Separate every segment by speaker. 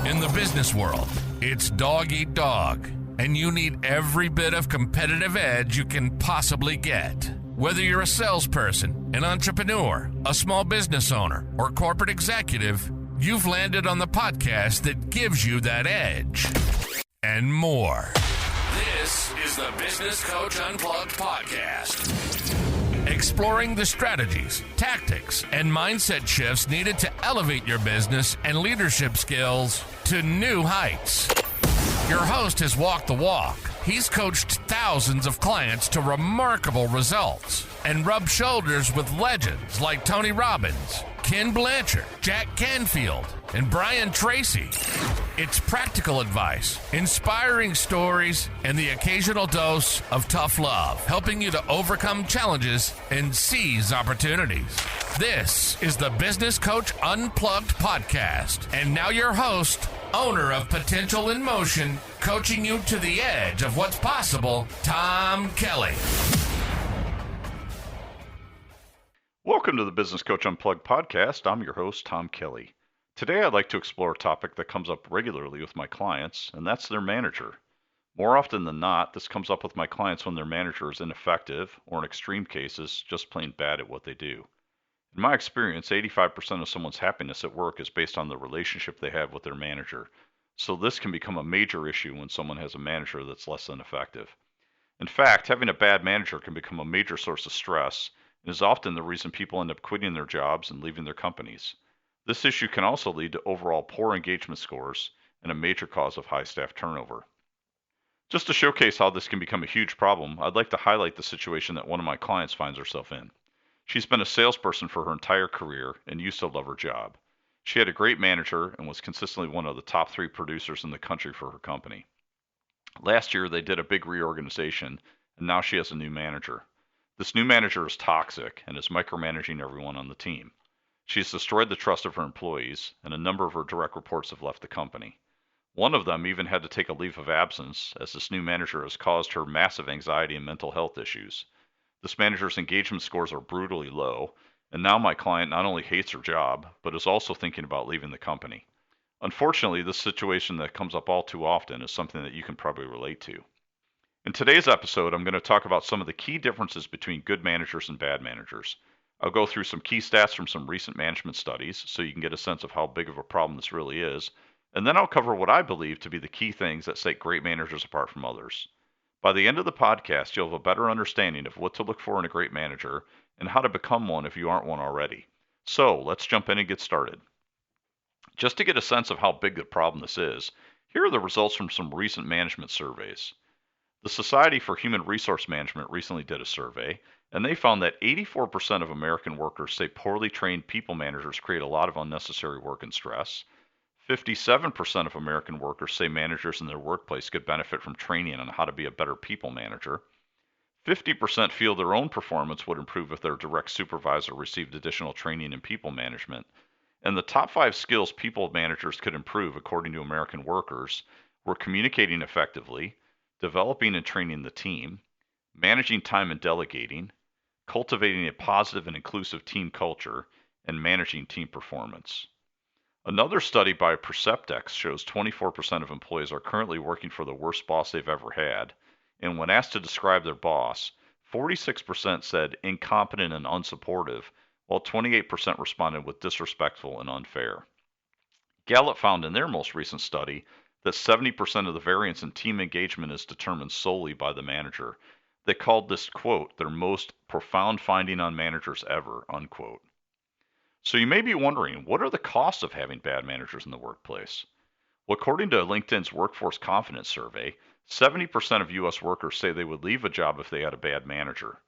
Speaker 1: In the business world, it's dog eat dog, and you need every bit of competitive edge you can possibly get. Whether you're a salesperson, an entrepreneur, a small business owner, or corporate executive, you've landed on the podcast that gives you that edge and more. This is the Business Coach Unplugged Podcast. Exploring the strategies, tactics, and mindset shifts needed to elevate your business and leadership skills to new heights. Your host has walked the walk. He's coached thousands of clients to remarkable results and rubbed shoulders with legends like Tony Robbins, Ken Blanchard, Jack Canfield, and Brian Tracy. It's practical advice, inspiring stories, and the occasional dose of tough love, helping you to overcome challenges and seize opportunities. This is the Business Coach Unplugged Podcast. And now your host, owner of Potential in Motion, coaching you to the edge of what's possible, Tom Kelly.
Speaker 2: Welcome to the Business Coach Unplugged Podcast. I'm your host, Tom Kelly. Today I'd like to explore a topic that comes up regularly with my clients, and that's their manager. More often than not, this comes up with my clients when their manager is ineffective, or in extreme cases, just plain bad at what they do. In my experience, 85% of someone's happiness at work is based on the relationship they have with their manager. So this can become a major issue when someone has a manager that's less than effective. In fact, having a bad manager can become a major source of stress and is often the reason people end up quitting their jobs and leaving their companies. This issue can also lead to overall poor engagement scores and a major cause of high staff turnover. Just to showcase how this can become a huge problem, I'd like to highlight the situation that one of my clients finds herself in. She's been a salesperson for her entire career and used to love her job. She had a great manager and was consistently one of the top 3 producers in the country for her company. Last year, they did a big reorganization, and now she has a new manager. This new manager is toxic and is micromanaging everyone on the team. She's destroyed the trust of her employees, and a number of her direct reports have left the company. One of them even had to take a leave of absence, as this new manager has caused her massive anxiety and mental health issues. This manager's engagement scores are brutally low, and now my client not only hates her job, but is also thinking about leaving the company. Unfortunately, this situation that comes up all too often is something that you can probably relate to. In today's episode, I'm going to talk about some of the key differences between good managers and bad managers. I'll go through some key stats from some recent management studies so you can get a sense of how big of a problem this really is, and then I'll cover what I believe to be the key things that set great managers apart from others. By the end of the podcast, you'll have a better understanding of what to look for in a great manager and how to become one if you aren't one already. So, let's jump in and get started. Just to get a sense of how big the problem this is, here are the results from some recent management surveys. The Society for Human Resource Management recently did a survey, and they found that 84% of American workers say poorly trained people managers create a lot of unnecessary work and stress. 57% of American workers say managers in their workplace could benefit from training on how to be a better people manager. 50% feel their own performance would improve if their direct supervisor received additional training in people management. And the top 5 skills people managers could improve, according to American workers, were communicating effectively, developing and training the team, managing time and delegating, cultivating a positive and inclusive team culture, and managing team performance. Another study by Perceptex shows 24% of employees are currently working for the worst boss they've ever had, and when asked to describe their boss, 46% said incompetent and unsupportive, while 28% responded with disrespectful and unfair. Gallup found in their most recent study that 70% of the variance in team engagement is determined solely by the manager. They called this, quote, their most profound finding on managers ever, unquote. So you may be wondering, what are the costs of having bad managers in the workplace? Well, according to LinkedIn's Workforce Confidence Survey, 70% of U.S. workers say they would leave a job if they had a bad manager.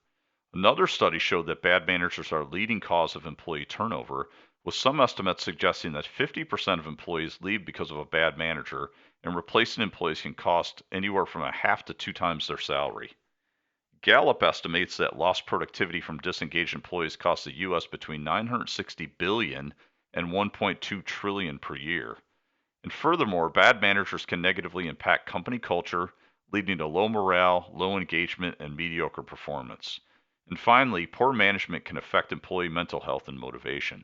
Speaker 2: Another study showed that bad managers are a leading cause of employee turnover, with some estimates suggesting that 50% of employees leave because of a bad manager, and replacing employees can cost anywhere from a half to 2 times their salary. Gallup estimates that lost productivity from disengaged employees costs the U.S. between $960 billion and $1.2 trillion per year. And furthermore, bad managers can negatively impact company culture, leading to low morale, low engagement, and mediocre performance. And finally, poor management can affect employee mental health and motivation.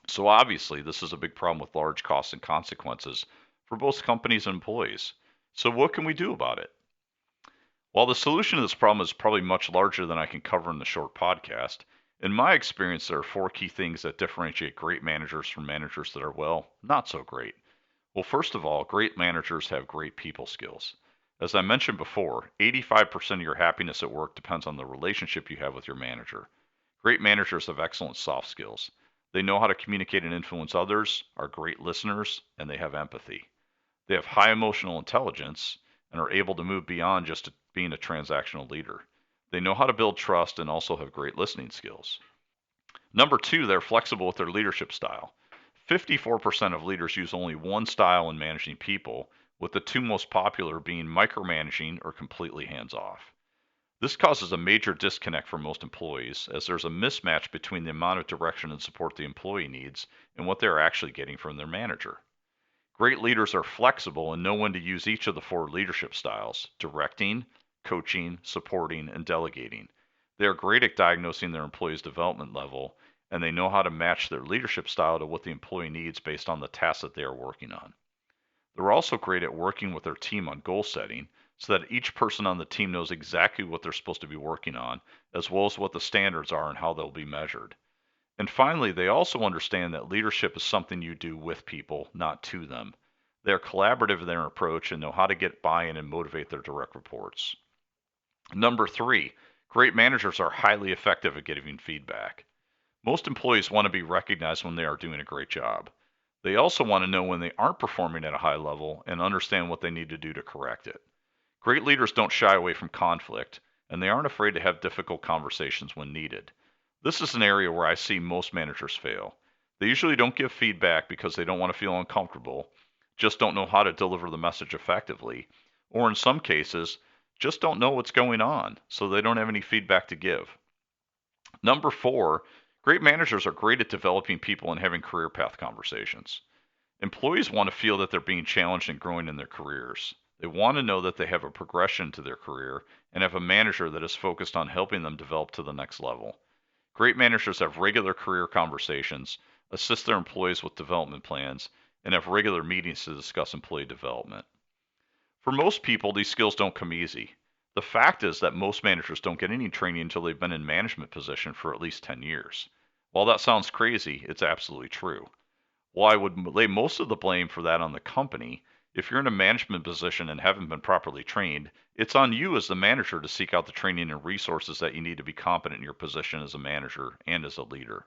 Speaker 2: So obviously, this is a big problem with large costs and consequences for both companies and employees. So what can we do about it? While the solution to this problem is probably much larger than I can cover in the short podcast, in my experience, there are 4 key things that differentiate great managers from managers that are, well, not so great. Well, first of all, great managers have great people skills. As I mentioned before, 85% of your happiness at work depends on the relationship you have with your manager. Great managers have excellent soft skills. They know how to communicate and influence others, are great listeners, and they have empathy. They have high emotional intelligence and are able to move beyond just being a transactional leader. They know how to build trust and also have great listening skills. Number 2, they're flexible with their leadership style. 54% of leaders use only one style in managing people, with the 2 most popular being micromanaging or completely hands-off. This causes a major disconnect for most employees, as there's a mismatch between the amount of direction and support the employee needs and what they're actually getting from their manager. Great leaders are flexible and know when to use each of the 4 leadership styles: directing, coaching, supporting, and delegating. They are great at diagnosing their employees' development level, and they know how to match their leadership style to what the employee needs based on the tasks that they are working on. They're also great at working with their team on goal setting so that each person on the team knows exactly what they're supposed to be working on, as well as what the standards are and how they'll be measured. And finally, they also understand that leadership is something you do with people, not to them. They are collaborative in their approach and know how to get buy-in and motivate their direct reports. Number 3, great managers are highly effective at giving feedback. Most employees want to be recognized when they are doing a great job. They also want to know when they aren't performing at a high level and understand what they need to do to correct it. Great leaders don't shy away from conflict, and they aren't afraid to have difficult conversations when needed. This is an area where I see most managers fail. They usually don't give feedback because they don't want to feel uncomfortable, just don't know how to deliver the message effectively, or in some cases, just don't know what's going on, so they don't have any feedback to give. Number 4, great managers are great at developing people and having career path conversations. Employees want to feel that they're being challenged and growing in their careers. They want to know that they have a progression to their career and have a manager that is focused on helping them develop to the next level. Great managers have regular career conversations, assist their employees with development plans, and have regular meetings to discuss employee development. For most people, these skills don't come easy. The fact is that most managers don't get any training until they've been in management position for at least 10 years. While that sounds crazy, it's absolutely true. While I would lay most of the blame for that on the company, if you're in a management position and haven't been properly trained, it's on you as the manager to seek out the training and resources that you need to be competent in your position as a manager and as a leader.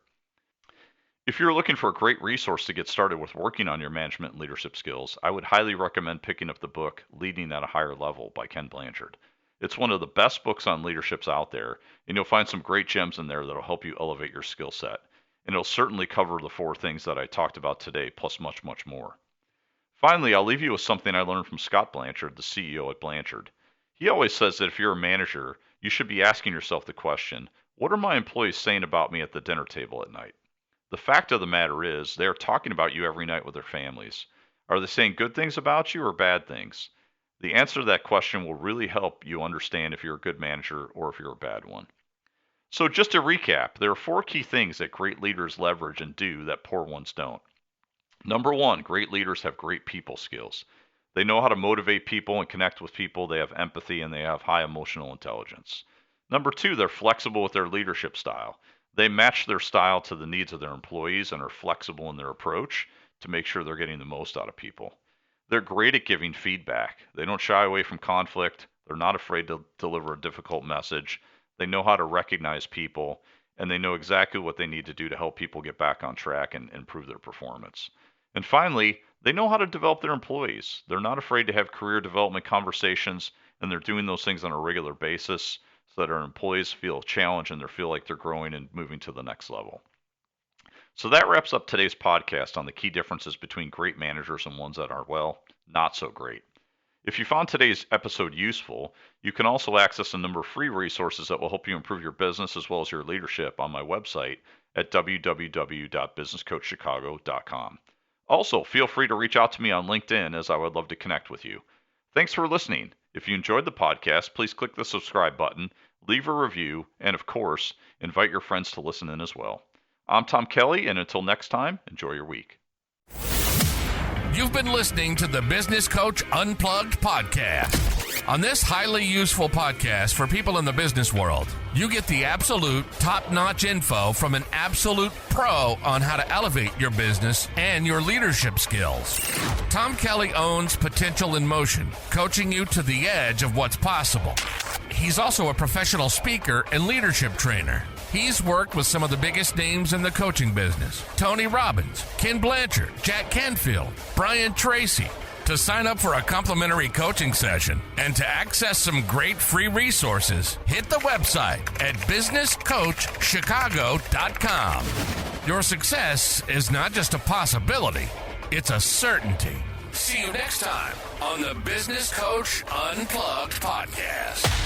Speaker 2: If you're looking for a great resource to get started with working on your management and leadership skills, I would highly recommend picking up the book Leading at a Higher Level by Ken Blanchard. It's one of the best books on leaderships out there, and you'll find some great gems in there that'll help you elevate your skill set. And it'll certainly cover the 4 things that I talked about today, plus much, much more. Finally, I'll leave you with something I learned from Scott Blanchard, the CEO at Blanchard. He always says that if you're a manager, you should be asking yourself the question, what are my employees saying about me at the dinner table at night? The fact of the matter is, they are talking about you every night with their families. Are they saying good things about you or bad things? The answer to that question will really help you understand if you're a good manager or if you're a bad one. So just to recap, there are 4 key things that great leaders leverage and do that poor ones don't. Number 1, great leaders have great people skills. They know how to motivate people and connect with people. They have empathy and they have high emotional intelligence. Number 2, they're flexible with their leadership style. They match their style to the needs of their employees and are flexible in their approach to make sure they're getting the most out of people. They're great at giving feedback. They don't shy away from conflict. They're not afraid to deliver a difficult message. They know how to recognize people, and they know exactly what they need to do to help people get back on track and improve their performance. And finally, they know how to develop their employees. They're not afraid to have career development conversations, and they're doing those things on a regular basis so that our employees feel challenged and they feel like they're growing and moving to the next level. So that wraps up today's podcast on the key differences between great managers and ones that are, well, not so great. If you found today's episode useful, you can also access a number of free resources that will help you improve your business as well as your leadership on my website at www.businesscoachchicago.com. Also, feel free to reach out to me on LinkedIn, as I would love to connect with you. Thanks for listening. If you enjoyed the podcast, please click the subscribe button, leave a review, and of course, invite your friends to listen in as well. I'm Tom Kelly, and until next time, enjoy your week.
Speaker 1: You've been listening to the Business Coach Unplugged Podcast. On this highly useful podcast for people in the business world, you get the absolute top-notch info from an absolute pro on how to elevate your business and your leadership skills. Tom Kelly owns Potential in Motion, coaching you to the edge of what's possible. He's also a professional speaker and leadership trainer. He's worked with some of the biggest names in the coaching business: Tony Robbins, Ken Blanchard, Jack Canfield, Brian Tracy. To sign up for a complimentary coaching session and to access some great free resources, hit the website at businesscoachchicago.com. Your success is not just a possibility, it's a certainty. See you next time on the Business Coach Unplugged Podcast.